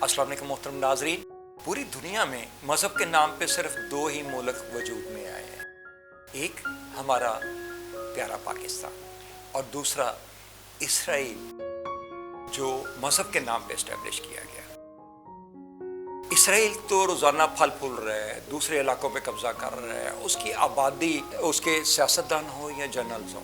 अस्सलाम वालेकुम मोहतरम नाज़रीन। पूरी दुनिया में मज़हब के नाम पे सिर्फ दो ही मुल्क वजूद में आए हैं, एक हमारा प्यारा पाकिस्तान और दूसरा इसराइल, जो मज़हब के नाम पे इस्टेब्लिश किया गया। इसराइल तो रोज़ाना फल फूल रहा है, दूसरे इलाकों पे कब्जा कर रहा है, उसकी आबादी, उसके सियासतदान हो या जनरल्स हो,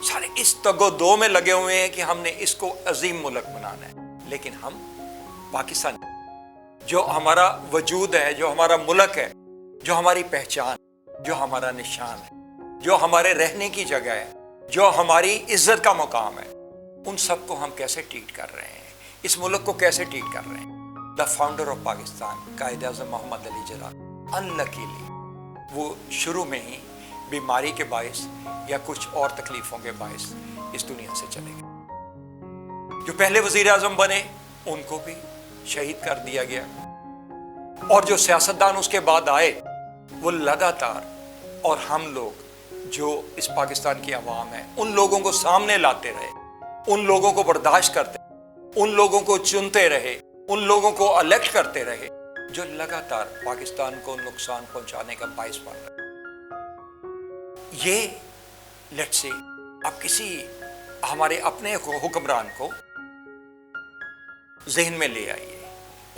सारे इस तगो-दो में लगे हुए हैं कि हमने इसको अजीम मुल्क बनाना है। लेकिन हम पाकिस्तान, जो हमारा वजूद है, जो हमारा मुल्क है, जो हमारी पहचान, जो हमारा निशान है, जो हमारे रहने की जगह है, जो हमारी इज्जत का मुकाम है, उन सब को हम कैसे ट्रीट कर रहे हैं, इस मुल्क को कैसे ट्रीट कर रहे हैं। The founder of Pakistan Quaid-e-Azam Mohammad Ali Jinnah unluckily वो शुरू में ही बीमारी के बाइस या कुछ और तकलीफों के बाइस इस दुनिया से चले गए। जो पहले वजीर आज़म बने उनको भी शहीद कर दिया गया, और जो सियासतदान उसके बाद आए वो लगातार, और हम लोग जो इस पाकिस्तान की आवाम है उन लोगों को सामने लाते रहे, उन लोगों को बर्दाश्त करते, उन लोगों को चुनते रहे, उन लोगों को इलेक्ट करते रहे जो लगातार पाकिस्तान को नुकसान पहुंचाने का बाइस बन रहे। ये लेट्स से आप किसी हमारे अपने हुक्मरान को जहन में ले आइए।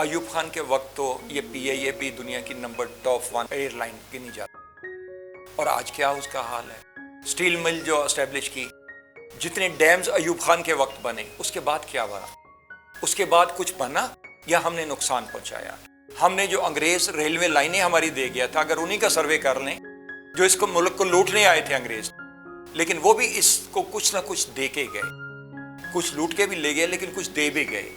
अयूब खान के वक्त तो ये PIA भी दुनिया की नंबर टॉप 1 एयरलाइन गिनी जाती, और आज क्या उसका हाल है। स्टील मिल जो एस्टेब्लिश की, जितने डैम्स अयूब खान के वक्त बने, उसके बाद क्या बना? उसके बाद कुछ बना या हमने नुकसान पहुंचाया? हमने जो अंग्रेज रेलवे लाइनें हमारी दे गया था, अगर उन्हीं का सर्वे कर लें, जो इसको मुल्क को लूटने आए थे अंग्रेज, लेकिन वो भी इसको कुछ ना कुछ दे के गए, कुछ लूट के भी ले गए लेकिन कुछ दे भी गए।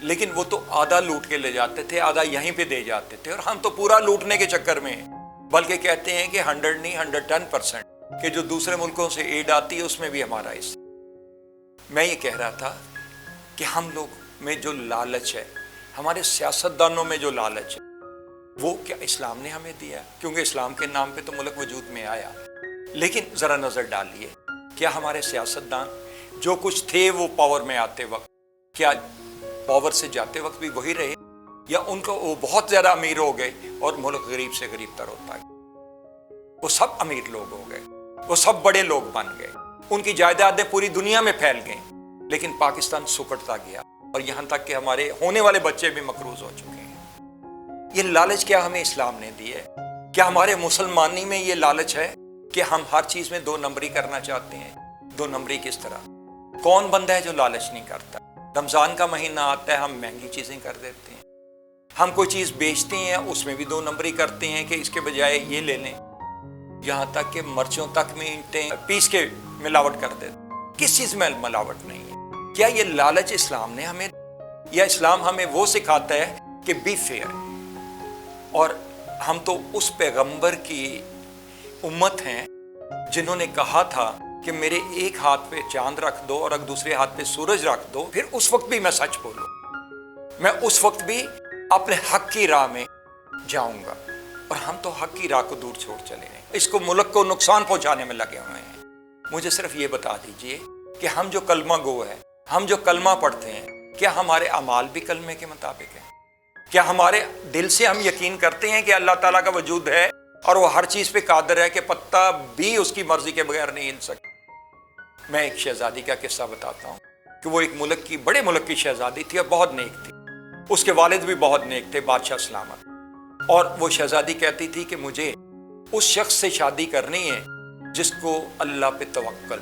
लेकिन वो तो आधा लूट के ले जाते थे, आधा यहीं पे दे जाते थे, और हम तो पूरा लूटने के चक्कर में हैं। बल्कि कहते हैं कि 100 नहीं 110% कि जो दूसरे मुल्कों से एड आती है उसमें भी हमारा हिस्सा। मैं ये कह रहा था कि हम लोग में जो लालच है, हमारे सियासतदानों में जो लालच है, वो क्या इस्लाम ने हमें दिया? क्योंकि इस्लाम के नाम पे तो मुल्क वजूद में आया। लेकिन ज़रा नज़र डालिए, क्या हमारे सियासतदान जो कुछ थे वो पावर में आते वक्त, क्या पावर से जाते वक्त भी वही रहे, या उनको वो बहुत ज़्यादा अमीर हो गए और मुल्क गरीब से गरीब तर होता गया? वो सब अमीर लोग हो गए, वो सब बड़े लोग बन गए, उनकी जायदादें पूरी दुनिया में फैल गई, लेकिन पाकिस्तान सुकड़ता गया, और यहाँ तक कि हमारे होने वाले बच्चे भी मकरूज हो चुके हैं। ये लालच क्या हमें इस्लाम ने दी है? क्या हमारे मुसलमानी में ये लालच है कि हम हर चीज़ में 2 नंबरी करना चाहते हैं? 2 नंबरी किस तरह? कौन बंदा है जो लालच नहीं करता? रमज़ान का महीना आता है, हम महंगी चीज़ें कर देते हैं, हम कोई चीज़ बेचते हैं उसमें भी 2 नंबरी करते हैं कि इसके बजाय ये ले लें, यहाँ तक कि मिर्चों तक में ईंटें पीस के मिलावट कर देते। किस चीज़ में मिलावट नहीं है? क्या ये लालच इस्लाम ने हमें, या इस्लाम हमें वो सिखाता है कि बी फेयर? और हम तो उस पैगंबर की उम्मत हैं जिन्होंने कहा था कि मेरे एक हाथ पे चांद रख दो और अगर दूसरे हाथ पे सूरज रख दो, फिर उस वक्त भी मैं सच बोलूं, मैं उस वक्त भी अपने हक की राह में जाऊंगा। और हम तो हक की राह को दूर छोड़ चले हैं, इसको मुल्क को नुकसान पहुंचाने में लगे हुए हैं। मुझे सिर्फ ये बता दीजिए कि हम जो कलमा गो है, हम जो कलमा पढ़ते हैं, क्या हमारे अमाल भी कलमे के मुताबिक है? क्या हमारे दिल से हम यकीन करते हैं कि अल्लाह ताला का वजूद है और वो हर चीज़ पे कादिर है कि पत्ता भी उसकी मर्जी के बगैर नहीं हिल सकता? मैं एक शहजादी का किस्सा बताता हूँ कि वो एक मुल्क की, बड़े मुल्क की शहजादी थी और बहुत नेक थी। उसके वालिद भी बहुत नेक थे, बादशाह सलामत। और वो शहजादी कहती थी कि मुझे उस शख्स से शादी करनी है जिसको अल्लाह पे तवक्कल।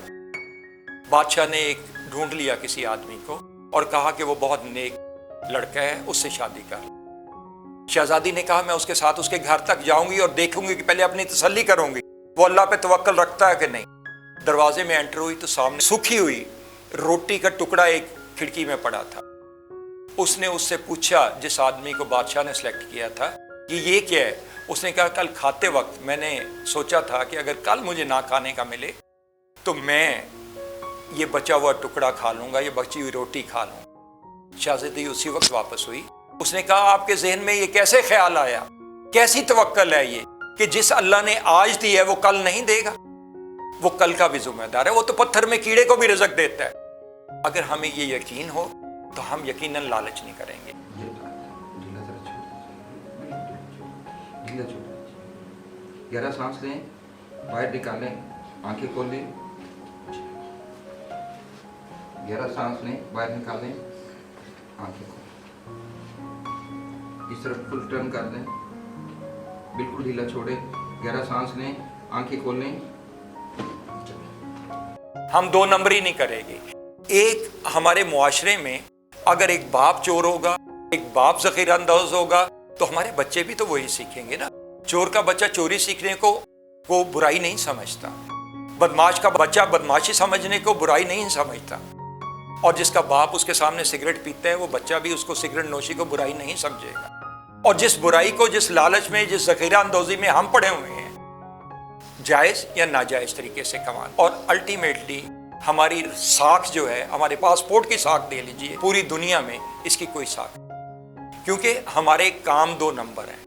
बादशाह ने एक ढूंढ लिया किसी आदमी को और कहा कि वो बहुत नेक लड़का है, उससे शादी कर। शहजादी ने कहा मैं उसके साथ उसके घर तक जाऊंगी और देखूंगी कि पहले अपनी तसल्ली करूंगी वो अल्लाह पे तवक्कल रखता है कि नहीं। दरवाजे में एंटर हुई तो सामने सूखी हुई रोटी का टुकड़ा एक खिड़की में पड़ा था। उसने उससे पूछा, जिस आदमी को बादशाह ने सेलेक्ट किया था, कि ये क्या है? उसने कहा कल खाते वक्त मैंने सोचा था कि अगर कल मुझे ना खाने का मिले तो मैं ये बचा हुआ टुकड़ा खा लूंगा, ये बची हुई रोटी खा लूंगा। शहजादी उसी वक्त वापस हुई। उसने कहा आपके जहन में ये कैसे ख्याल आया? कैसी तवक्कल है ये कि जिस अल्लाह ने आज दी है वो कल नहीं देगा? वो कल का भी जिम्मेदार है, वो तो पत्थर में कीड़े को भी रिज़्क देता है। अगर हमें ये यकीन हो तो हम यकीनन लालच नहीं करेंगे। ढीला छोड़ें, गहरा सांस लें, बाहर निकालें, आंखें खोलें, गहरा सांस लें, बाहर निकालें, आंखें खोलें, इस तरफ फुल टर्न कर दें, बिल्कुल ढीला छोड़ें, गहरा सांस लें, आंखें खोलें। हम दो नंबरी नहीं करेंगे। एक हमारे मुआशरे में अगर एक बाप चोर होगा, एक बाप ज़ख़ीरा अंदाज होगा, तो हमारे बच्चे भी तो वही सीखेंगे ना। चोर का बच्चा चोरी सीखने को वो बुराई नहीं समझता, बदमाश का बच्चा बदमाशी समझने को बुराई नहीं समझता, और जिसका बाप उसके सामने सिगरेट पीता है वो बच्चा भी उसको सिगरेट नोशी को बुराई नहीं समझेगा। और जिस बुराई को, जिस लालच में, जिस ज़ख़ीरा अंदाज़ी में हम पड़े हुए हैं, जायज़ या नाजायज़ तरीके से कमाना, और अल्टीमेटली हमारी साख जो है, हमारे पासपोर्ट की साख दे लीजिए, पूरी दुनिया में इसकी कोई साख नहीं, क्योंकि हमारे काम दो नंबर हैं।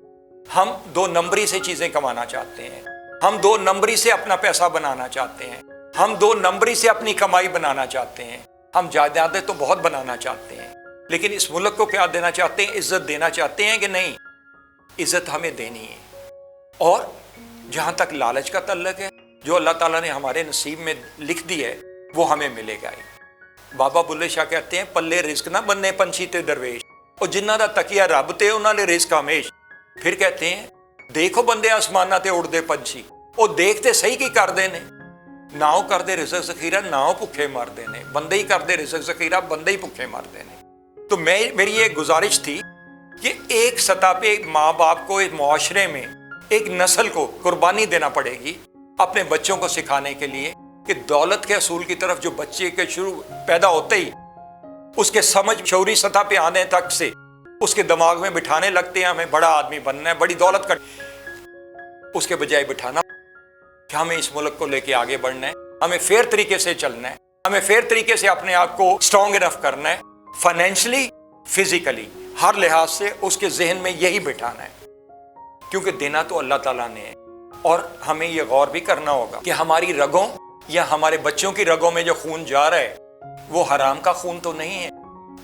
हम दो नंबरी से चीज़ें कमाना चाहते हैं, हम दो नंबरी से अपना पैसा बनाना चाहते हैं, हम दो नंबरी से अपनी कमाई बनाना चाहते हैं, हम जायदादें तो बहुत बनाना चाहते हैं, लेकिन इस मुल्क को क्या देना चाहते हैं? इज्जत देना चाहते हैं कि नहीं? इज्जत हमें देनी है। और जहाँ तक लालच का तल्लक है, जो अल्लाह ताला ने हमारे नसीब में लिख दी है वो हमें मिलेगा ही। बाबा बुल्ले शाह कहते हैं, पल्ले रिस्क ना बनने पंछी ते दरवेश, और जिन्ना दा तकिया रब ते उन्होंने रिस्क हमेश। फिर कहते हैं, देखो बंदे आसमाना ते उड़दे पंछी, वो देखते सही की करते ने, ना वो करते रिज़्क़ ज़ख़ीरा, ना वो भुखे मरते ने, बंदे ही करते रिज़्क़ ज़ख़ीरा, बंदे ही भुखे मरते ने। तो मेरी ये गुजारिश थी कि एक सतह पे माँ बाप को एक मुआशरे में एक नस्ल को कुर्बानी देना पड़ेगी अपने बच्चों को सिखाने के लिए कि दौलत के असूल की तरफ जो बच्चे के शुरू पैदा होते ही उसके समझ शऊरी सतह पे आने तक से उसके दिमाग में बिठाने लगते हैं हमें बड़ा आदमी बनना है, बड़ी दौलत कर, उसके बजाय बिठाना कि हमें इस मुल्क को लेके आगे बढ़ना है, हमें फेयर तरीके से चलना है, हमें फेयर तरीके से अपने आप को स्ट्रॉन्ग इनफ करना है, फाइनेंशियली, फिजिकली, हर लिहाज से उसके जहन में यही बिठाना है, क्योंकि देना तो अल्लाह ताला ने है। और हमें यह गौर भी करना होगा कि हमारी रगों या हमारे बच्चों की रगों में जो खून जा रहा है वो हराम का खून तो नहीं है,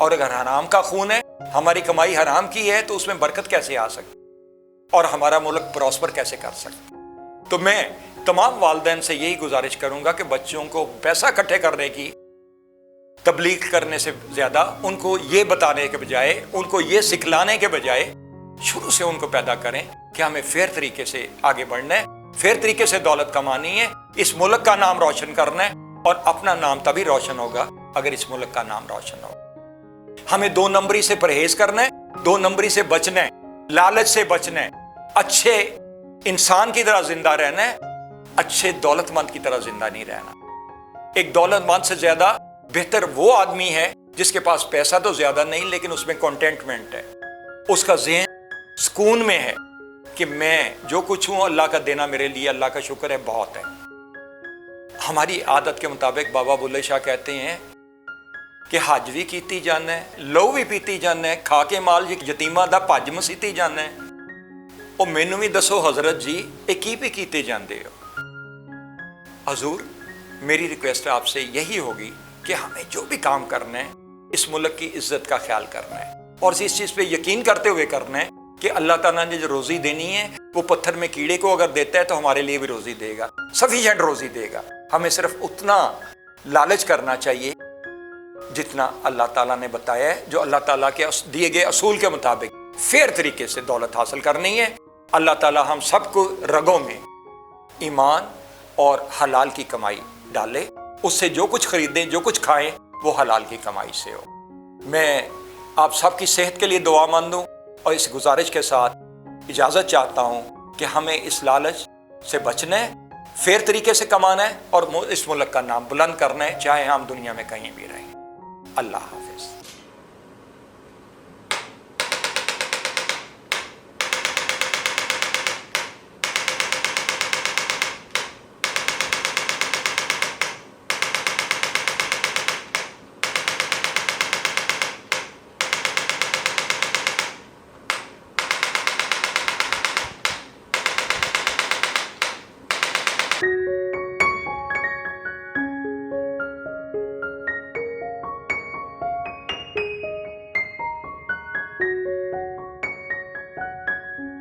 और अगर हराम का खून है, हमारी कमाई हराम की है, तो उसमें बरकत कैसे आ सकती और हमारा मुल्क प्रॉस्पर कैसे कर सकता। तो मैं तमाम वालिदैन से यही गुजारिश करूंगा कि बच्चों को पैसा इकट्ठे करने की तबलीग करने से ज्यादा उनको ये बताने के बजाय, उनको ये सिखलाने के बजाय शुरू से उनको पैदा करें कि हमें फेयर तरीके से आगे बढ़ना है, फेयर तरीके से दौलत कमानी है, इस मुल्क का नाम रोशन करना है, और अपना नाम तभी रोशन होगा अगर इस मुल्क का नाम रोशन होगा। हमें दो नंबरी से परहेज करना है, दो नंबरी से बचना है, लालच से बचना है, अच्छे इंसान की तरह जिंदा रहना है, अच्छे दौलतमंद की तरह जिंदा नहीं रहना। एक दौलतमंद से ज्यादा बेहतर वो आदमी है जिसके पास पैसा तो ज्यादा नहीं लेकिन उसमें कंटेंटमेंट है, उसका ज़हन सुकून में है कि मैं जो कुछ हूं अल्लाह का देना मेरे लिए अल्लाह का शुक्र है, बहुत है। हमारी आदत के मुताबिक बाबा बुल्ले शाह कहते हैं कि हज भी कीती जाना है, लहू भी पीती जाना है, खा के माल यतीमा दा भज मसीती जाना है। और मैनू भी दसो हजरत जी, ये की भी कीते जाते हो? हजूर, मेरी रिक्वेस्ट आपसे यही होगी कि हमें जो भी काम करना है इस मुल्क की इज्जत का ख्याल करना है, और इस चीज़ पे यकीन करते हुए करना है कि अल्लाह ताला ने जो रोज़ी देनी है वो पत्थर में कीड़े को अगर देता है तो हमारे लिए भी रोज़ी देगा, सफिशिएंट रोज़ी देगा। हमें सिर्फ उतना लालच करना चाहिए जितना अल्लाह ताला ने बताया है, जो अल्लाह ताला के दिए गए असूल के मुताबिक फेयर तरीके से दौलत हासिल करनी है। अल्लाह ताला हम सबको रगों में ईमान और हलाल की कमाई डाले, उससे जो कुछ खरीदें, जो कुछ खाएं, वो हलाल की कमाई से हो। मैं आप सबकी सेहत के लिए दुआ मंद हूँ, और इस गुजारिश के साथ इजाज़त चाहता हूँ कि हमें इस लालच से बचना है, फेयर तरीके से कमाना है, और इस मुल्क का नाम बुलंद करना है, चाहे हम दुनिया में कहीं भी रहें। अल्लाह हाफ़िज़।